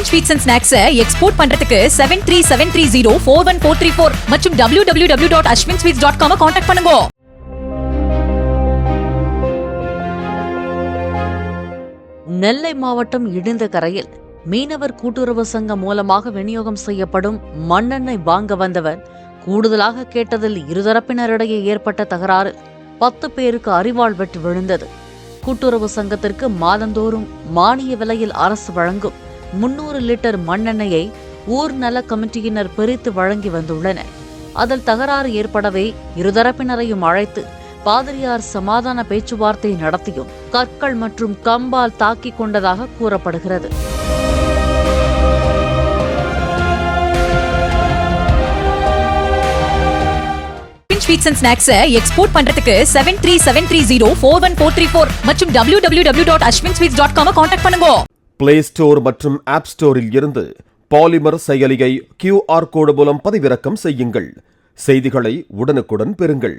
Bin sweets and snacks export பண்றதுக்கு 7373041434 மற்றும் www.ashwinsweets.com contact பண்ணுங்க. நெல்லை மாவட்டம் இடிந்தகரையில் மீனவர் கூட்டுறவு சங்கம் மூலமாக விநியோகம் செய்யப்படும் மண்ணெண்ணெய் வாங்க வந்தவர் கூடுதலாக கேட்டதில் இருதரப்பினரிடையே ஏற்பட்ட தகராறில் 10 பேருக்கு அரிவாள் வெட்டு விழுந்தது. கூட்டுறவு சங்கத்திற்கு மாதந்தோறும் மானிய விலையில் அரசு வழங்கும் 300 லிட்டர் மண்ணெண்ணெயை ஊர் நல கமிட்டியினர் பிரித்து வழங்கி வந்துள்ளனர். அதில் தகராறு ஏற்படவே இருதரப்பினரையும் அழைத்து பாதிரியார் சமாதான பேச்சுவார்த்தை நடத்தியும் கற்கள் மற்றும் கம்பால் தாக்கிக் கொண்டதாக கூறப்படுகிறது. ஸ்வீட்ஸ் அண்ட் ஸ்நாக்ஸ் எக்ஸ்போர்ட் பண்றதுக்கு 7373041434 மற்றும் www.ashwinsweets.com கான்டாக்ட் பண்ணுங்க. பிளே ஸ்டோர் மற்றும் ஆப் ஸ்டோரில் இருந்து பாலிமர் செயலியை QR கோடு மூலம் பதிவிறக்கம் செய்யுங்கள். செய்திகளை உடனுக்குடன் பெறுங்கள்.